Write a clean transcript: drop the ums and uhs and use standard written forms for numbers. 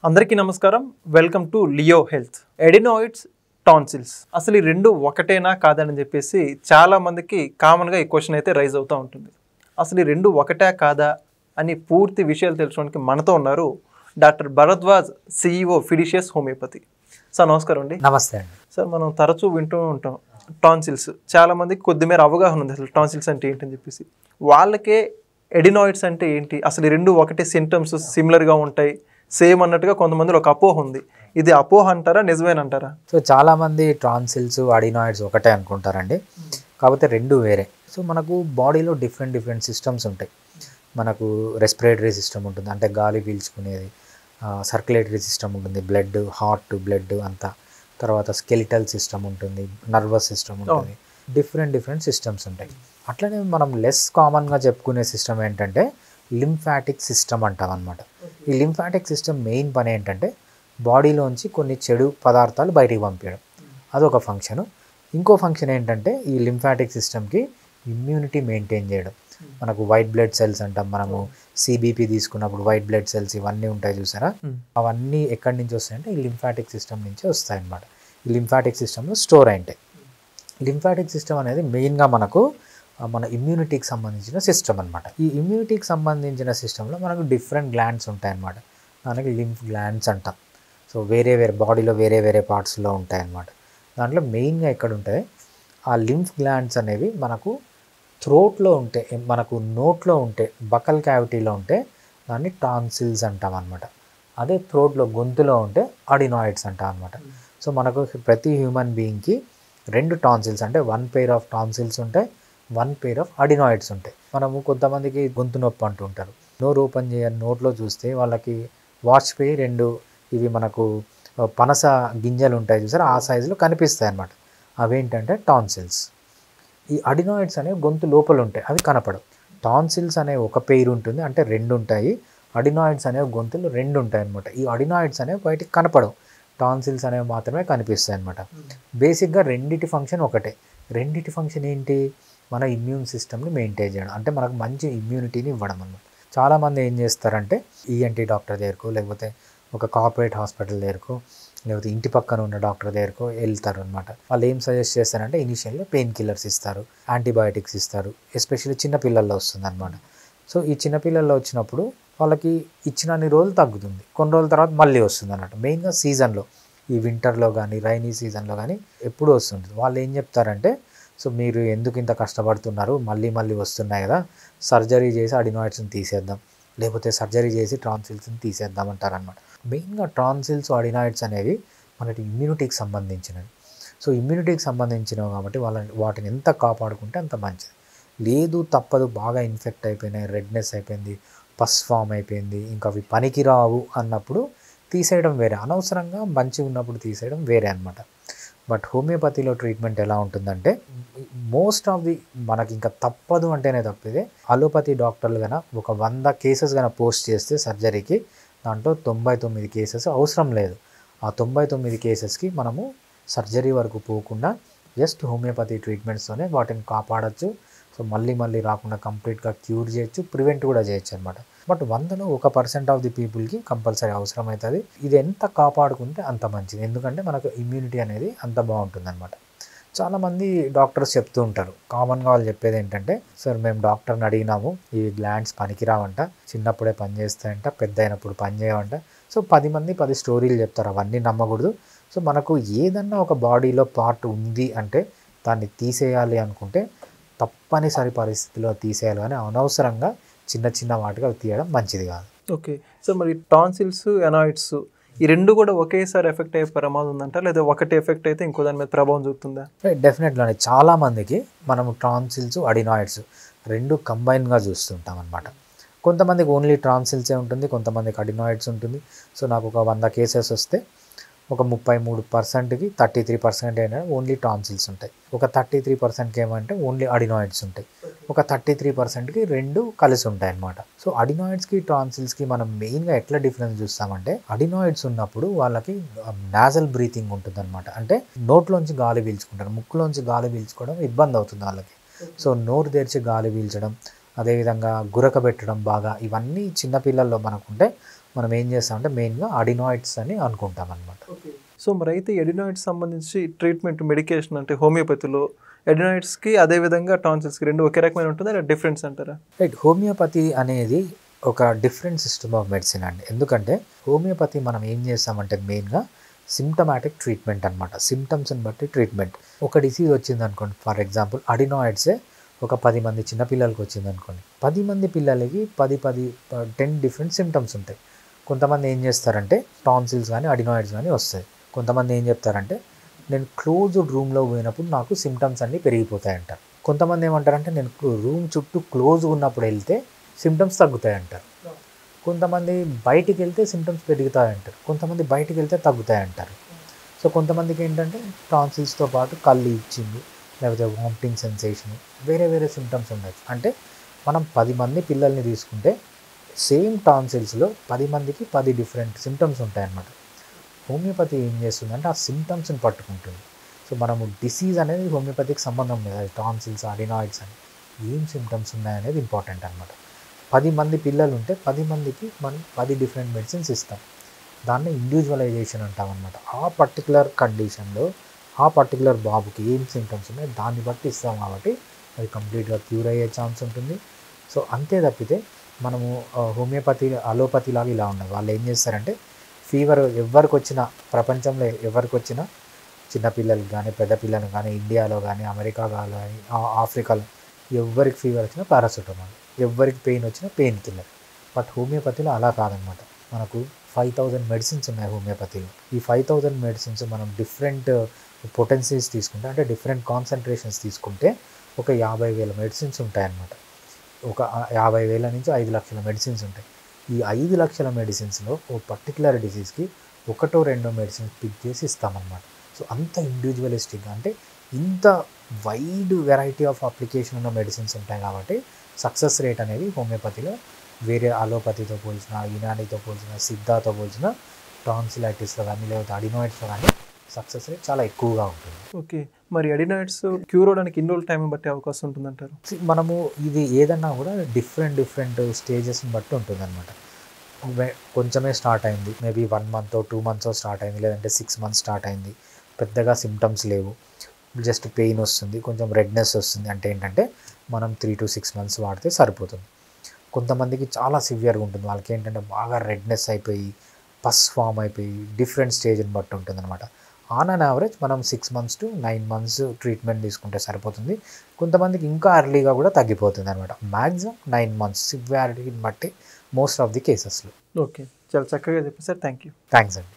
అందరికీ నమస్కారం. Welcome to Leo health. Adenoids, tonsils అసలు ఈ రెండు ఒకటేనా కాదని చెప్పేసి చాలా మందికి కామన్గా ఈ క్వశ్చన్ అయితే రైజ్ అవుతూ ఉంటుంది. అసలు ఈ రెండు ఒకటే కాదా అని పూర్తి విషయాలు తెలుసుకోవడానికి మనతో ఉన్నారు డాక్టర్ భరద్వాజ్, సిఇఓ ఫిడిషియస్ హోమియోపతి. సార్ నమస్కారం అండి. నమస్తే అండి. సార్ మనం తరచూ వింటూ ఉంటాం టాన్సిల్స్. చాలామందికి కొద్దిమేర అవగాహన ఉంది అసలు టాన్సిల్స్ అంటే ఏంటని చెప్పేసి. వాళ్ళకే ఎడినాయిడ్స్ అంటే ఏంటి, అసలు ఈ రెండు ఒకటే, సింటమ్స్ సిమిలర్గా ఉంటాయి సేమ్ అన్నట్టుగా కొంతమందిలో ఒక అపోహ ఉంది. ఇది అపోహ అంటారా, నిజమేనంటారా? సో చాలామంది టాన్సిల్స్, అడినాయిడ్స్ ఒకటే అనుకుంటారండి. కాకపోతే రెండు వేరే. సో మనకు బాడీలో డిఫరెంట్ సిస్టమ్స్ ఉంటాయి. మనకు రెస్పిరేటరీ సిస్టమ్ ఉంటుంది, అంటే గాలి పీల్చుకునేది. సర్క్యులేటరీ సిస్టమ్ ఉంటుంది, బ్లడ్, హార్ట్, బ్లడ్ అంతా. తర్వాత స్కెలిటల్ సిస్టమ్ ఉంటుంది, నర్వస్ సిస్టమ్ ఉంటుంది. డిఫరెంట్ సిస్టమ్స్ ఉంటాయి. అట్లనే మనం లెస్ కామన్గా చెప్పుకునే సిస్టమ్ ఏంటంటే లింఫాటిక్ సిస్టమ్ అంటాం అనమాట. ఈ లింఫాటిక్ సిస్టమ్ మెయిన్ పని ఏంటంటే బాడీలోంచి కొన్ని చెడు పదార్థాలు బయటికి పంపించడం, అదొక ఫంక్షను. ఇంకో ఫంక్షన్ ఏంటంటే ఈ లింఫాటిక్ సిస్టమ్కి ఇమ్యూనిటీ మెయింటైన్ చేయడం. మనకు వైట్ బ్లడ్ సెల్స్ అంటాం, మనము సిబిపి తీసుకున్నప్పుడు వైట్ బ్లడ్ సెల్స్ ఇవన్నీ ఉంటాయి చూసారా, అవన్నీ ఎక్కడి నుంచి వస్తాయంటే ఈ లింఫాటిక్ సిస్టమ్ నుంచి వస్తాయి అన్నమాట. ఈ లింఫాటిక్ సిస్టంలో స్టోర్ అయింటాయి. లింఫాటిక్ సిస్టమ్ అనేది మెయిన్గా మన ఇమ్యూనిటీకి సంబంధించిన సిస్టమ్ అనమాట. ఈ ఇమ్యూనిటీకి సంబంధించిన సిస్టంలో మనకు డిఫరెంట్ గ్లాండ్స్ ఉంటాయన్నమాట. దానికి లింఫ్ గ్లాండ్స్ అంటాం. సో వేరే బాడీలో వేరే పార్ట్స్లో ఉంటాయన్నమాట. దాంట్లో మెయిన్గా ఎక్కడ ఉంటాయి ఆ లింఫ్ గ్లాండ్స్ అనేవి మనకు థ్రోట్లో ఉంటే, మనకు నోట్లో ఉంటే, బకల్ క్యావిటీలో ఉంటే దాన్ని టాన్సిల్స్ అంటాం అనమాట. అదే థ్రోట్లో, గొంతులో ఉంటే అడినాయిడ్స్ అంటాం అనమాట. సో మనకు ప్రతి హ్యూమన్ బీయింగ్కి రెండు టాన్సిల్స్, అంటే 1 pair ఆఫ్ టాన్సిల్స్ ఉంటాయి, 1 pair ఆఫ్ అడినాయిడ్స్ ఉంటాయి. మనము కొంతమందికి గొంతు నొప్పి అంటూ ఉంటారు. నోరు ఓపెన్ చేయని నోట్లో చూస్తే వాళ్ళకి వాజ్పేయి రెండు ఇవి మనకు పనస గింజలు ఉంటాయి చూసారు, ఆ సైజులో కనిపిస్తాయి అన్నమాట. అవేంటంటే టాన్సిల్స్. ఈ అడినాయిడ్స్ అనేవి గొంతు లోపల ఉంటాయి, అవి కనపడవు. టాన్సిల్స్ అనే ఒక పెయిర్ ఉంటుంది, అంటే రెండు ఉంటాయి. అడినాయిడ్స్ అనేవి గొంతులు రెండు ఉంటాయి అన్నమాట. ఈ అడినాయిడ్స్ అనేవి బయటికి కనపడవు, టాన్సిల్స్ అనేవి మాత్రమే కనిపిస్తాయి అన్నమాట. బేసిక్గా రెండిటి ఫంక్షన్ ఒకటే. రెండిటి ఫంక్షన్ ఏంటి? మన ఇమ్యూన్ సిస్టమ్ని మెయింటైన్ చేయడం, అంటే మనకు మంచి ఇమ్యూనిటీని ఇవ్వడం అన్నమాట. చాలామంది ఏం చేస్తారంటే ఈఎన్టీ డాక్టర్ దగ్గరకు, లేకపోతే ఒక కార్పొరేట్ హాస్పిటల్ దగ్గరకు, లేకపోతే ఇంటి పక్కన ఉన్న డాక్టర్ దగ్గరకు వెళ్తారు అనమాట. వాళ్ళు ఏం సజెస్ట్ చేస్తారంటే ఇనిషియల్గా పెయిన్ కిల్లర్స్ ఇస్తారు, యాంటీబయాటిక్స్ ఇస్తారు. ఎస్పెషల్లీ చిన్నపిల్లల్లో వస్తుంది అనమాట. సో ఈ చిన్నపిల్లల్లో వచ్చినప్పుడు వాళ్ళకి ఇచ్చినన్ని రోజులు తగ్గుతుంది, కొన్ని రోజుల తర్వాత మళ్ళీ వస్తుంది అన్నట్టు. మెయిన్గా సీజన్లో, ఈ వింటర్లో కానీ రైనీ సీజన్లో కానీ ఎప్పుడు వస్తుంటుంది. వాళ్ళు ఏం చెప్తారంటే, సో మీరు ఎందుకు ఇంత కష్టపడుతున్నారు, మళ్ళీ వస్తున్నాయి కదా, సర్జరీ చేసి అడినాయిడ్స్ని తీసేద్దాం, లేకపోతే సర్జరీ చేసి టాన్సిల్స్ని తీసేద్దాం అంటారనమాట. మెయిన్గా టాన్సిల్స్, అడినాయిడ్స్ అనేవి మనకి ఇమ్యూనిటీకి సంబంధించినవి. సో ఇమ్యూనిటీకి సంబంధించినవి కాబట్టి వాటిని ఎంత కాపాడుకుంటే అంత మంచిది. లేదు తప్పదు, బాగా ఇన్ఫెక్ట్ అయిపోయినాయి, రెడ్నెస్ అయిపోయింది, పస్ ఫామ్ అయిపోయింది, ఇంకా అవి పనికిరావు అన్నప్పుడు తీసేయడం వేరే, అనవసరంగా మంచిగా ఉన్నప్పుడు తీసేయడం వేరే అనమాట. బట్ హోమియోపతిలో ట్రీట్మెంట్ ఎలా ఉంటుందంటే మోస్ట్ ఆఫ్ ది మనకి ఇంకా తప్పదు అంటేనే తప్పిదే. అలోపతి డాక్టర్లు కన్నా ఒక 100 కేసెస్ కన్నా పోస్ట్ చేస్తే సర్జరీకి, దాంట్లో 99 కేసెస్ అవసరం లేదు. ఆ 99 కేసెస్కి మనము సర్జరీ వరకు పోకుండా జస్ట్ హోమియోపతి ట్రీట్మెంట్స్తోనే వాటిని కాపాడచ్చు. సో మళ్ళీ రాకుండా కంప్లీట్గా క్యూర్ చేయొచ్చు, ప్రివెంట్ కూడా చేయొచ్చు అనమాట. బట్ 100లో 1% ఆఫ్ ది పీపుల్కి కంపల్సరీ అవసరం అవుతుంది. ఇది ఎంత కాపాడుకుంటే అంత మంచిది, ఎందుకంటే మనకు ఇమ్యూనిటీ అనేది అంత బాగుంటుంది అనమాట. చాలామంది డాక్టర్స్ చెప్తూ ఉంటారు, కామన్గా వాళ్ళు చెప్పేది ఏంటంటే, సార్ మేము డాక్టర్ని అడిగినాము, ఈ గ్లాండ్స్ పనికిరావంట, చిన్నప్పుడే పనిచేస్తాయంట, పెద్ద అయినప్పుడు పనిచేయవంట. సో 10 మంది 10 స్టోరీలు చెప్తారు, అవన్నీ నమ్మకూడదు. సో మనకు ఏదన్నా ఒక బాడీలో పార్ట్ ఉంది అంటే దాన్ని తీసేయాలి అనుకుంటే తప్పనిసరి పరిస్థితిలో తీసేయాలి, కానీ అనవసరంగా చిన్న వాటిగా తీయడం మంచిది కాదు. ఓకే. సో మరి టాన్సిల్స్, ఎనాయిడ్స్ ఈ రెండు కూడా ఒకేసారి ఎఫెక్ట్ అయ్యే ప్రమాదం ఉందంట, లేదా ఒకటి ఎఫెక్ట్ అయితే ఇంకో దాని మీద ప్రభావం చూపుతుందా? డెఫినెట్గా చాలామందికి మనము టాన్సిల్స్, అడినాయిడ్స్ రెండు కంబైన్గా చూస్తుంటాం అనమాట. కొంతమందికి ఓన్లీ టాన్సిల్సే ఉంటుంది, కొంతమందికి అడినాయిడ్స్ ఉంటుంది. సో నాకు ఒక 100 కేసెస్ వస్తే ఒక 33%కి 33% ఏంటంటే ఓన్లీ టాన్సిల్స్ ఉంటాయి, ఒక 33%కి ఏమంటే ఓన్లీ అడినాయిడ్స్ ఉంటాయి, ఒక 33%కి రెండు కలిసి ఉంటాయి అన్నమాట. సో అడినాయిడ్స్కి, టాన్సిల్స్కి మనం మెయిన్గా ఎట్లా డిఫరెన్స్ చూస్తామంటే, అడినాయిడ్స్ ఉన్నప్పుడు వాళ్ళకి నాజల్ బ్రీతింగ్ ఉంటుంది అనమాట. అంటే నోట్లోంచి గాలి పీల్చుకుంటారు, ముక్కులోంచి గాలి పీల్చుకోవడం ఇబ్బంది అవుతుంది వాళ్ళకి. సో నోరు తెరిచి గాలి పీల్చడం, అదేవిధంగా గురక పెట్టడం బాగా, ఇవన్నీ చిన్నపిల్లల్లో మనకుంటే మనం ఏం చేస్తామంటే మెయిన్గా అడినాయిడ్స్ అని అనుకుంటాం అనమాట. సో మరి అయితే ఎడినాయిడ్స్ సంబంధించి ట్రీట్మెంట్ మెడికేషన్ అంటే హోమియోపతిలో ఎడినాయిడ్స్కి అదేవిధంగా టాన్సిల్స్కి రెండు ఒకే రకమైన ఉంటుందా లేదా డిఫరెన్స్ అంటారా? రైట్, హోమియోపతి అనేది ఒక డిఫరెంట్ సిస్టమ్ ఆఫ్ మెడిసిన్ అండి. ఎందుకంటే హోమియోపతి మనం ఏం చేస్తామంటే మెయిన్గా సిమ్టమాటిక్ ట్రీట్మెంట్ అనమాట. సిమ్టమ్స్ని బట్టి ట్రీట్మెంట్. ఒక డిసీజ్ వచ్చింది అనుకోండి, ఫర్ ఎగ్జాంపుల్ అడినాయిడ్సే ఒక 10 మంది చిన్నపిల్లలకి వచ్చింది అనుకోండి, 10 మంది పిల్లలకి 10 డిఫరెంట్ సిమ్టమ్స్ ఉంటాయి. కొంతమంది ఏం చేస్తారంటే టాన్సిల్స్ కానీ అడినాయిడ్స్ కానీ వస్తాయి. కొంతమంది ఏం చెప్తారంటే నేను క్లోజ్డ్ రూమ్లో పోయినప్పుడు నాకు సిమ్టమ్స్ అన్నీ పెరిగిపోతాయి అంటారు. కొంతమంది ఏమంటారంటే నేను రూమ్ చుట్టూ క్లోజ్గా ఉన్నప్పుడు వెళ్తే సిమ్టమ్స్ తగ్గుతాయి అంటారు. కొంతమంది బయటికి వెళ్తే సిమ్టమ్స్ పెరుగుతాయి అంటారు. కొంతమంది బయటికి వెళ్తే తగ్గుతాయి అంటారు. సో కొంతమందికి ఏంటంటే టాన్సిల్స్తో పాటు కళ్ళు ఇచ్చింది, లేకపోతే వామిటింగ్ సెన్సేషన్, వేరే వేరే సిమ్టమ్స్ ఉండొచ్చు. అంటే మనం 10 మంది పిల్లల్ని తీసుకుంటే సేమ్ టాన్సిల్స్లో 10 మందికి 10 డిఫరెంట్ సిమ్టమ్స్ ఉంటాయన్నమాట. హోమియోపతి ఏం చేస్తుందంటే ఆ సిమ్టమ్స్ని పట్టుకుంటుంది. సో మనము డిసీజ్ అనేది హోమియోపతికి సంబంధం లేదు, అది టాన్సిల్స్ అడినాయిడ్స్ అని ఏం సిమ్టమ్స్ ఉన్నాయనేది ఇంపార్టెంట్ అనమాట. 10 మంది పిల్లలు ఉంటే 10 మందికి మనం 10 డిఫరెంట్ మెడిసిన్స్ ఇస్తాం. దాన్ని ఇండివిజువలైజేషన్ అంటాం అనమాట. ఆ పర్టికులర్ కండిషన్లో ఆ పర్టికులర్ బాబుకి ఏం సిమ్టమ్స్ ఉన్నాయో దాన్ని బట్టి ఇస్తాం కాబట్టి అది కంప్లీట్గా క్యూర్ అయ్యే ఛాన్స్ ఉంటుంది. సో అంతే తప్పితే మనము హోమియోపతి అలోపతి లాగా ఇలా ఉండదు. వాళ్ళు ఏం చేస్తారంటే ఫీవర్ ఎవరికి వచ్చినా, ప్రపంచంలో ఎవరికి వచ్చినా, చిన్నపిల్లలకి కానీ పెద్ద పిల్లలకు కానీ, ఇండియాలో కానీ అమెరికా కానీ ఆఫ్రికాలో ఎవరికి ఫీవర్ వచ్చినా పారాసిటమాల్, ఎవరికి పెయిన్ వచ్చినా పెయిన్ కిల్లర్. బట్ హోమియోపతిలో అలా కాదనమాట. మనకు 5000 మెడిసిన్స్ ఉన్నాయి హోమియోపతిలో. ఈ 5000 మెడిసిన్స్ మనం డిఫరెంట్ పొటెన్సీస్ తీసుకుంటే, అంటే డిఫరెంట్ కాన్సన్ట్రేషన్స్ తీసుకుంటే ఒక 50,000 మెడిసిన్స్ ఉంటాయన్నమాట. ఒక 50,000 నుంచి 5 లక్షల మెడిసిన్స్ ఉంటాయి. ఈ 5 లక్షల మెడిసిన్స్లో ఓ పర్టికులర్ డిసీజ్కి 1-2 మెడిసిన్స్ పిక్ చేసి ఇస్తామన్నమాట. సో అంత ఇండివిజువలిస్టిక్గా, అంటే ఇంత వైడ్ వెరైటీ ఆఫ్ అప్లికేషన్ ఉన్న మెడిసిన్స్ ఉంటాయి కాబట్టి సక్సెస్ రేట్ అనేది హోమియోపతిలో వేరే అలోపతితో పోల్చిన, యునానీతో పోల్చిన, సిద్ధాతో పోల్చిన టాన్సిలైటిస్లో కానీ లేకపోతే అడినాయిడ్స్లో కానీ సక్సెస్ రేట్ చాలా ఎక్కువగా ఉంటుంది. ఓకే, మరి అడినాయిడ్స్ క్యూర్ అవడానికి ఎన్ని రోజులు టైం బట్టి అవకాశం ఉంటుందంటారు? మనము ఇది ఏదన్నా కూడా డిఫరెంట్ స్టేజెస్ని బట్టి ఉంటుందన్నమాట. కొంచెమే స్టార్ట్ అయింది, మేబీ 1 month 2 months స్టార్ట్ అయింది, లేదంటే 6 months స్టార్ట్ అయింది, పెద్దగా సిమ్టమ్స్ లేవు, జస్ట్ పెయిన్ వస్తుంది, కొంచెం రెడ్నెస్ వస్తుంది అంటే ఏంటంటే మనం 3 to 6 months వాడితే సరిపోతుంది. కొంతమందికి చాలా సివియర్గా ఉంటుంది, వాళ్ళకి ఏంటంటే బాగా రెడ్నెస్ అయిపోయి పస్ ఫామ్ అయిపోయి డిఫరెంట్ స్టేజ్ని బట్టి ఉంటుంది అనమాట. ఆన్ అన్ యావరేజ్ మనం 6 months to 9 months ట్రీట్మెంట్ తీసుకుంటే సరిపోతుంది. కొంతమందికి ఇంకా ఎర్లీగా కూడా తగ్గిపోతుంది అనమాట. మ్యాక్సిమం 9 months సివియారిటీని బట్టి మోస్ట్ ఆఫ్ ది కేసెస్లో. ఓకే, చాలా చక్కగా చెప్పారు సార్. Thank you. థ్యాంక్స్ అండి.